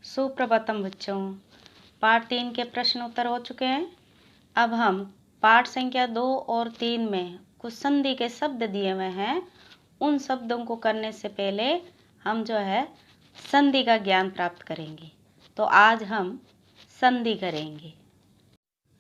सुप्रभातम बच्चों, पाठ 3 के प्रश्न उत्तर हो चुके हैं। अब हम पाठ संख्या 2 और 3 में कुछ संधि के शब्द दिए हुए हैं। उन शब्दों को करने से पहले हम संधि का ज्ञान प्राप्त करेंगे। तो आज हम संधि करेंगे।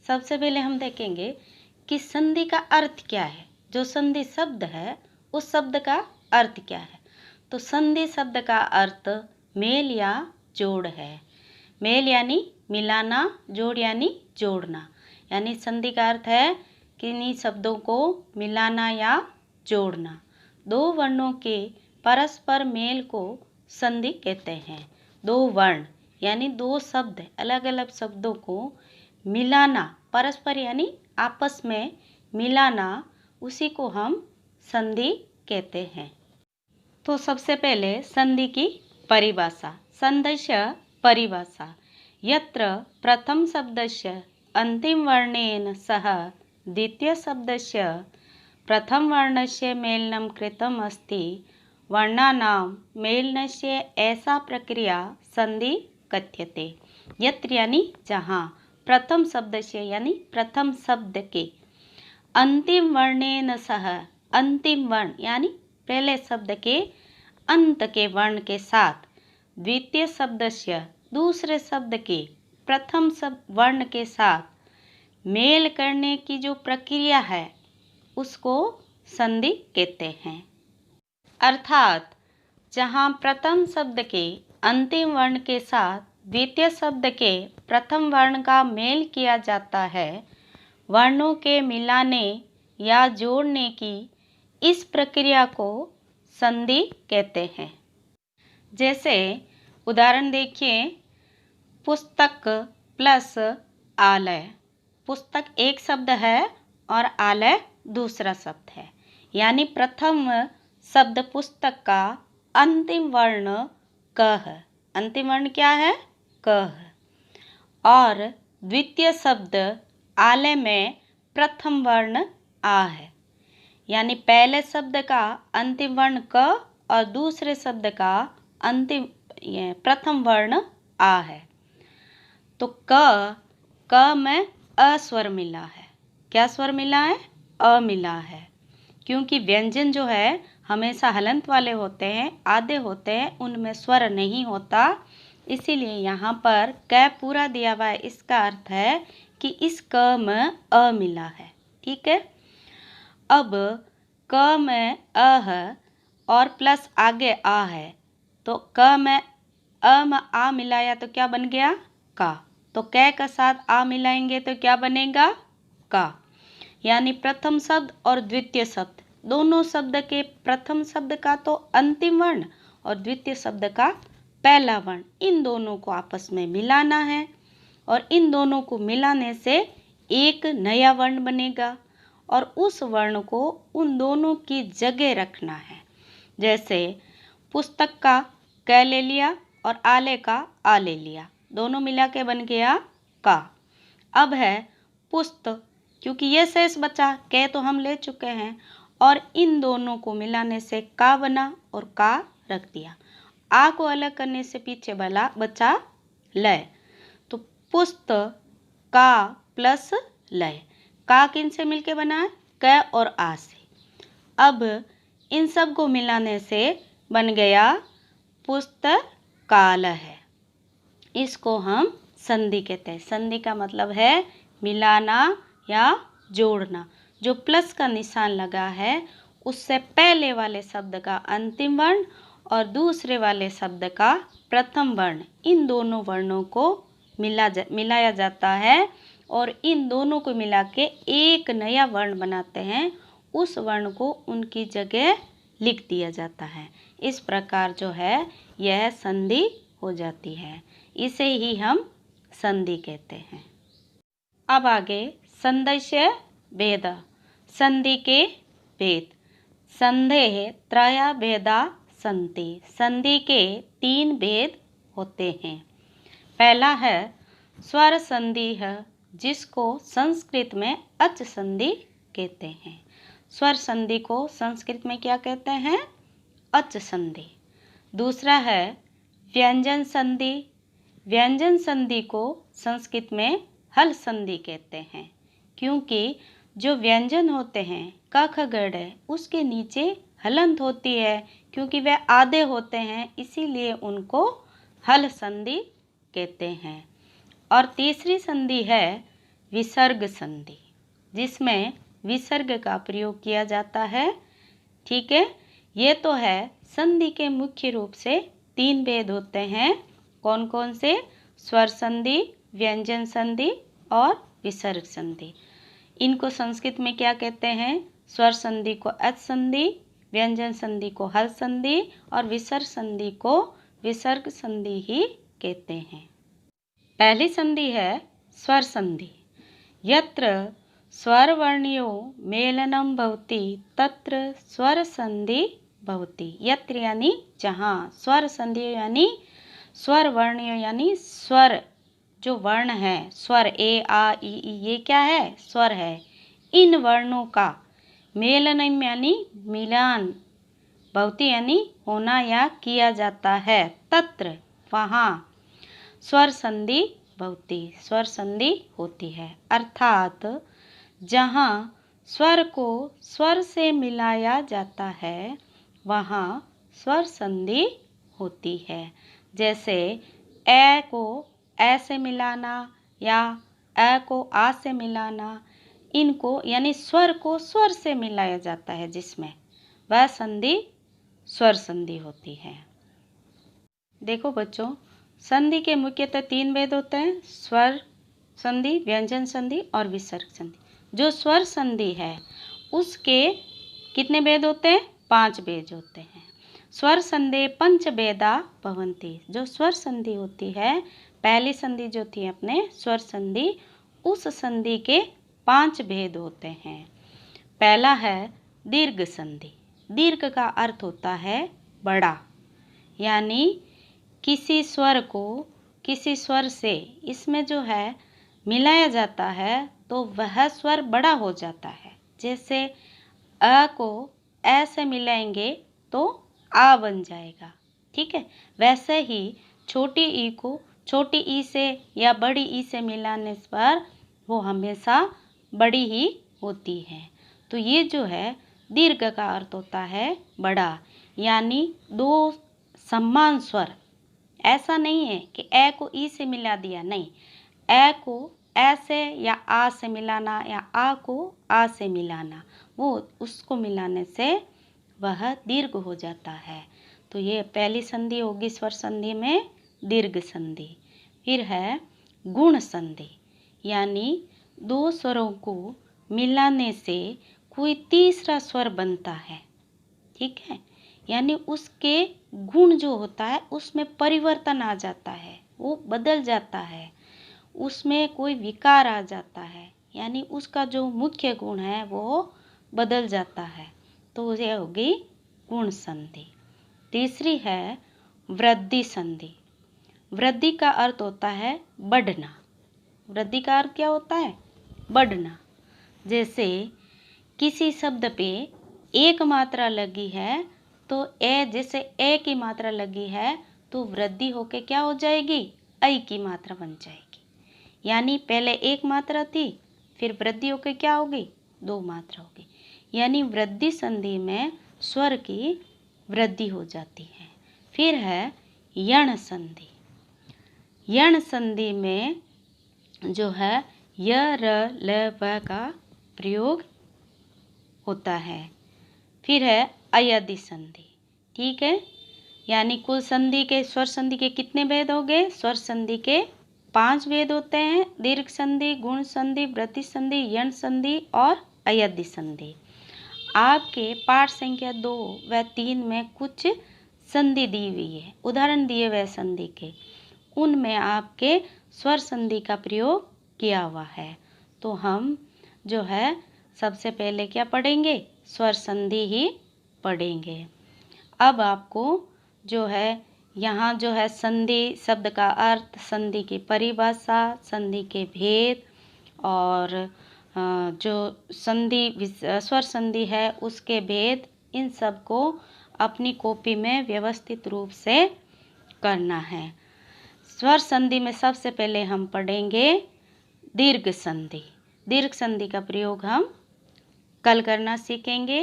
सबसे पहले हम देखेंगे कि संधि का अर्थ क्या है। जो संधि शब्द है उस शब्द का अर्थ क्या है। तो संधि शब्द का अर्थ मेल या जोड़ है। मेल यानी मिलाना, जोड़ यानी जोड़ना। यानी संधि का अर्थ है किन्हीं शब्दों को मिलाना या जोड़ना। दो वर्णों के परस्पर मेल को संधि कहते हैं। दो वर्ण यानी दो शब्द, अलग अलग शब्दों को मिलाना, परस्पर यानी आपस में मिलाना, उसी को हम संधि कहते हैं। तो सबसे पहले संधि की परिभाषा। संधिस्य परिभाषा। यत्र प्रथम शब्दस्य अंतिम वर्णेन सह द्वितीय शब्दस्य प्रथम वर्णस्य मेलनं कृतम् अस्ति, वर्णानां मेलनस्य ऐसा प्रक्रिया संधि कथ्यते। यत्र यानी जहाँ, प्रथम शब्दस्य यानी प्रथम शब्द के, अंतिम वर्णेन सह, अंतिम वर्ण यानी पहले शब्द के अंत के वर्ण के साथ, द्वितीय शब्दस्य दूसरे शब्द के प्रथम शब्द वर्ण के साथ मेल करने की जो प्रक्रिया है उसको संधि कहते हैं। अर्थात जहाँ प्रथम शब्द के अंतिम वर्ण के साथ द्वितीय शब्द के प्रथम वर्ण का मेल किया जाता है, वर्णों के मिलाने या जोड़ने की इस प्रक्रिया को संधि कहते हैं। जैसे उदाहरण देखिए, पुस्तक प्लस आलय। पुस्तक एक शब्द है और आलय दूसरा शब्द है। यानी प्रथम शब्द पुस्तक का अंतिम वर्ण क है। अंतिम वर्ण क्या है? क है। और द्वितीय शब्द आलय में प्रथम वर्ण आ है। यानी पहले शब्द का अंतिम वर्ण क और दूसरे शब्द का अंतिम प्रथम वर्ण आ है। तो क में अ स्वर मिला है। क्या स्वर मिला है? अ मिला है। क्योंकि व्यंजन जो है हमेशा हलंत वाले होते हैं, आधे होते हैं, उनमें स्वर नहीं होता। इसीलिए यहाँ पर क पूरा दिया हुआ है। इसका अर्थ है कि इस क में अ मिला है। ठीक है। अब क में अ है और प्लस आगे आ है, तो क में अ में आ मिलाया तो क्या बन गया? का। तो क के साथ आ मिलाएंगे तो क्या बनेगा? का। यानी प्रथम शब्द और द्वितीय शब्द, दोनों शब्द के प्रथम शब्द का तो अंतिम वर्ण और द्वितीय शब्द का पहला वर्ण, इन दोनों को आपस में मिलाना है और इन दोनों को मिलाने से एक नया वर्ण बनेगा और उस वर्ण को उन दोनों की जगह रखना है। जैसे पुस्तक का क ले लिया और आले का आ ले लिया, दोनों मिला के बन गया का। अब है पुस्तक, क्योंकि ये शेष बचा, क तो हम ले चुके हैं और इन दोनों को मिलाने से का बना और का रख दिया। आ को अलग करने से पीछे बचा लय। तो पुस्तक का प्लस लय। का किन से मिलके बना है? क और आ से। अब इन सब को मिलाने से बन गया पुस्तकालय है। इसको हम संधि कहते हैं। संधि का मतलब है मिलाना या जोड़ना। जो प्लस का निशान लगा है उससे पहले वाले शब्द का अंतिम वर्ण और दूसरे वाले शब्द का प्रथम वर्ण, इन दोनों वर्णों को मिलाया जाता है और इन दोनों को मिला के एक नया वर्ण बनाते हैं। उस वर्ण को उनकी जगह लिख दिया जाता है। इस प्रकार जो है यह संधि हो जाती है। इसे ही हम संधि कहते हैं। अब आगे संधिस्य भेद। संधि के भेद। संधेः त्रय भेदा सन्ति। संधि के 3 भेद होते हैं। पहला है स्वर संधि है, जिसको संस्कृत में अच संधि कहते हैं। स्वर संधि को संस्कृत में क्या कहते हैं? अच संधि। दूसरा है व्यंजन संधि, व्यंजन संधि को संस्कृत में हल संधि कहते हैं, क्योंकि जो व्यंजन होते हैं क ख ग घ उसके नीचे हलंत होती है, क्योंकि वह आधे होते हैं, इसीलिए उनको हल संधि कहते हैं। और तीसरी संधि है विसर्ग संधि, जिसमें विसर्ग का प्रयोग किया जाता है। ठीक है, ये तो है संधि के मुख्य रूप से 3 भेद होते हैं। कौन कौन से? स्वर संधि, व्यंजन संधि और विसर्ग संधि। इनको संस्कृत में क्या कहते हैं? स्वर संधि को अच संधि, व्यंजन संधि को हल संधि और विसर्ग संधि को विसर्ग संधि ही कहते हैं। पहली संधि है स्वर संधि। यत्र स्वर वर्णयों मेलनम भवति तत्र स्वर संधि भवति। यत्र यानी जहाँ, स्वर संधि यानी स्वर वर्णयों यानी स्वर जो वर्ण है, स्वर ए आ ई ये क्या है? स्वर है। इन वर्णों का मेलनम यानी मिलान, भवति यानी होना या किया जाता है, तत्र वहाँ स्वर संधि भवति, स्वर संधि होती है। अर्थात जहाँ स्वर को स्वर से मिलाया जाता है वहाँ स्वर संधि होती है। जैसे ए को ए से मिलाना या ए को आ से मिलाना, इनको यानी स्वर को स्वर से मिलाया जाता है, जिसमें वह संधि स्वर संधि होती है। देखो बच्चों, संधि के मुख्यतः 3 भेद होते हैं, स्वर संधि, व्यंजन संधि और विसर्ग संधि। जो स्वर संधि है उसके कितने भेद होते हैं? 5 भेद होते हैं। स्वर संधि पंच भेदा भवन्ति। जो स्वर संधि होती है, पहली संधि जो थी अपने स्वर संधि, उस संधि के 5 भेद होते हैं। पहला है दीर्घ संधि। दीर्घ का अर्थ होता है बड़ा, यानी किसी स्वर को किसी स्वर से इसमें जो है मिलाया जाता है तो वह स्वर बड़ा हो जाता है। जैसे अ को ए से मिलाएंगे तो आ बन जाएगा। ठीक है, वैसे ही छोटी ई को छोटी ई से या बड़ी ई से मिलाने पर वो हमेशा बड़ी ही होती है। तो ये जो है दीर्घ का अर्थ होता है बड़ा, यानी 2 समान स्वर। ऐसा नहीं है कि ए को ई से मिला दिया, नहीं, ए को ए से या आ से मिलाना या आ को आ से मिलाना, वो उसको मिलाने से वह दीर्घ हो जाता है। तो ये पहली संधि होगी स्वर संधि में, दीर्घ संधि। फिर है गुण संधि, यानी 2 स्वरों को मिलाने से कोई तीसरा स्वर बनता है। ठीक है, यानी उसके गुण जो होता है उसमें परिवर्तन आ जाता है, वो बदल जाता है, उसमें कोई विकार आ जाता है, यानी उसका जो मुख्य गुण है वो बदल जाता है। तो ये होगी गुण संधि। तीसरी है वृद्धि संधि। वृद्धि का अर्थ होता है बढ़ना। वृद्धि का अर्थ क्या होता है? बढ़ना। जैसे किसी शब्द पे एक मात्रा लगी है तो जैसे ए की मात्रा लगी है तो वृद्धि होके क्या हो जाएगी? ऐ की मात्रा बन जाएगी। यानी पहले एक मात्रा थी, फिर वृद्धि होके क्या होगी? 2 मात्रा होगी। यानी वृद्धि संधि में स्वर की वृद्धि हो जाती है। फिर है यण संधि। यण संधि में जो है य र ल व का प्रयोग होता है। फिर है अयदि संधि। ठीक है, यानी कुल संधि के स्वर संधि के कितने भेद हो गए? स्वर संधि के 5 भेद होते हैं, दीर्घ संधि, गुण संधि, वृद्धि संधि, यण संधि और अयदि संधि। आपके पाठ संख्या 2 व 3 में कुछ संधि दी हुई है, उदाहरण दिए हुए संधि के, उनमें आपके स्वर संधि का प्रयोग किया हुआ है। तो हम जो है सबसे पहले क्या पढ़ेंगे? स्वर संधि ही पढ़ेंगे। अब आपको जो है यहाँ जो है संधि शब्द का अर्थ, संधि की परिभाषा, संधि के भेद और जो संधि स्वर संधि है उसके भेद, इन सब को अपनी कॉपी में व्यवस्थित रूप से करना है। स्वर संधि में सबसे पहले हम पढ़ेंगे दीर्घ संधि। दीर्घ संधि का प्रयोग हम कल करना सीखेंगे।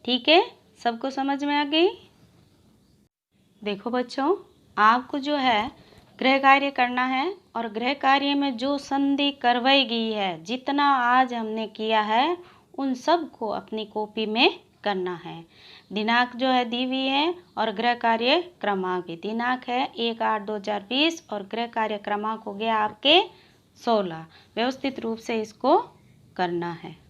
ठीक है, सबको समझ में आ गई? देखो बच्चों, आपको जो है गृह कार्य करना है और गृह कार्य में जो संधि करवाई गई है, जितना आज हमने किया है, उन सब को अपनी कॉपी में करना है। दिनांक जो है दी हुई है और गृह कार्य क्रमांक है। दिनांक है 1/8/2020 और गृह कार्य क्रमांक हो गया आपके 16। व्यवस्थित रूप से इसको करना है।